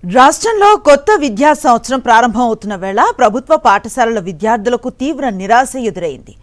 రాష్ట్రంలో కొత్త విద్యా సంవత్సరం ప్రారంభం అవుతున్న వేళ ప్రభుత్వ పాఠశాలల విద్యార్థులకు తీవ్ర నిరాశ ఎదురైంది.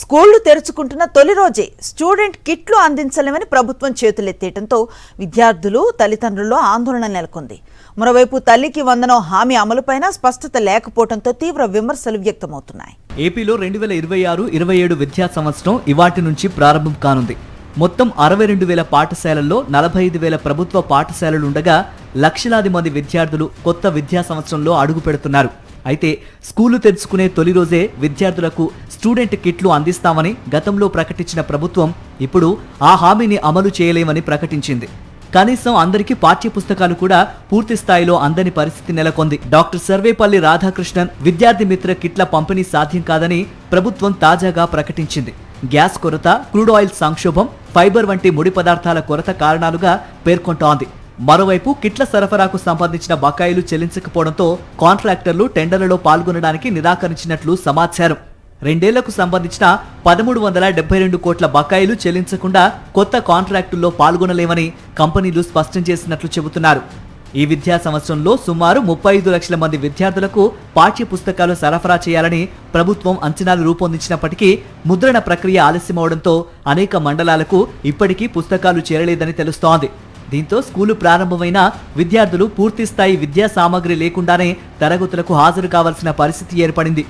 స్కూళ్లు తెరుచుకుంటున్న తొలి రోజే స్టూడెంట్ కిట్లు అందించలేమని ప్రభుత్వం చేతులెత్తేయడంతో విద్యార్థులు తల్లిదండ్రుల్లో ఆందోళన నెలకొంది. మరోవైపు తల్లికి వందనం హామీ అమలుపైన స్పష్టత లేకపోవడంతో తీవ్ర విమర్శలు వ్యక్తమవుతున్నాయి. ఏపీలో 2026-27 విద్యా సంవత్సరం ఇవాటి నుంచి ప్రారంభం కానుంది. మొత్తం 62,000 పాఠశాలల్లో 45,000 ప్రభుత్వ పాఠశాలలుండగా లక్షలాది మంది విద్యార్థులు కొత్త విద్యా సంవత్సరంలో అడుగు పెడుతున్నారు. అయితే స్కూలు తెరుచుకునే తొలి రోజే విద్యార్థులకు స్టూడెంట్ కిట్లు అందిస్తామని గతంలో ప్రకటించిన ప్రభుత్వం ఇప్పుడు ఆ హామీని అమలు చేయలేమని ప్రకటించింది. కనీసం అందరికీ పాఠ్య పుస్తకాలు కూడా పూర్తి స్థాయిలో అందని పరిస్థితి నెలకొంది. డాక్టర్ సర్వేపల్లి రాధాకృష్ణన్ విద్యార్థి మిత్ర కిట్ల పంపిణీ సాధ్యం కాదని ప్రభుత్వం తాజాగా ప్రకటించింది. గ్యాస్ కొరత, క్రూడ్ ఆయిల్ సంక్షోభం, ఫైబర్ వంటి ముడి పదార్థాల కొరత కారణాలుగా పేర్కొంటోంది. మరోవైపు కిట్ల సరఫరాకు సంబంధించిన బకాయిలు చెల్లించకపోవడంతో కాంట్రాక్టర్లు టెండర్లలో పాల్గొనడానికి నిరాకరించినట్లు సమాచారం. 2 ఏళ్లకు సంబంధించిన 1,372 కోట్ల బకాయిలు చెల్లించకుండా కొత్త కాంట్రాక్టుల్లో పాల్గొనలేమని కంపెనీలు స్పష్టం చేసినట్లు చెబుతున్నారు. ఈ విద్యా సంవత్సరంలో సుమారు 35 లక్షల మంది విద్యార్థులకు పాఠ్య పుస్తకాలు సరఫరా చేయాలని ప్రభుత్వం అంచనాలు రూపొందించినప్పటికీ ముద్రణ ప్రక్రియ ఆలస్యమవడంతో అనేక మండలాలకు ఇప్పటికీ పుస్తకాలు చేరలేదని తెలుస్తోంది. దీంతో స్కూలు ప్రారంభమైన విద్యార్థులు పూర్తిస్థాయి విద్యా సామగ్రి లేకుండానే తరగతులకు హాజరు కావాల్సిన పరిస్థితి ఏర్పడింది.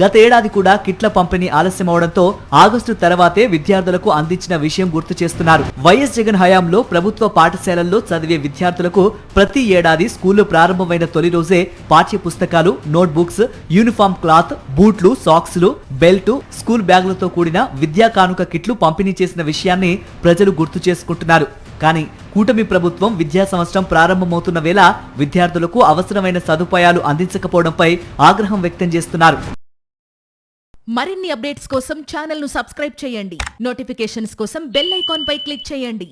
గత ఏడాది కూడా కిట్ల పంపిణీ ఆలస్యమవడంతో ఆగస్టు తర్వాతే విద్యార్థులకు అందించిన విషయం గుర్తు చేస్తున్నారు. వైఎస్ జగన్ హయాంలో ప్రభుత్వ పాఠశాలల్లో చదివే విద్యార్థులకు ప్రతి ఏడాది స్కూలు ప్రారంభమైన తొలి రోజే పాఠ్య పుస్తకాలు, నోట్బుక్స్, యూనిఫామ్ క్లాత్, బూట్లు, సాక్స్లు, బెల్టు, స్కూల్ బ్యాగులతో కూడిన విద్యా కానుక కిట్లు పంపిణీ చేసిన విషయాన్ని ప్రజలు గుర్తు చేసుకుంటున్నారు. కానీ కూటమి ప్రభుత్వం విద్యా సంవత్సరం ప్రారంభమవుతున్న వేళ విద్యార్థులకు అవసరమైన సదుపాయాలు అందించకపోవడంపై ఆగ్రహం వ్యక్తం చేస్తున్నారు. మరిన్ని అప్డేట్స్ కోసం ఛానల్ ను సబ్స్క్రైబ్ చేయండి. నోటిఫికేషన్స్ కోసం బెల్ ఐకాన్ పై క్లిక్ చేయండి.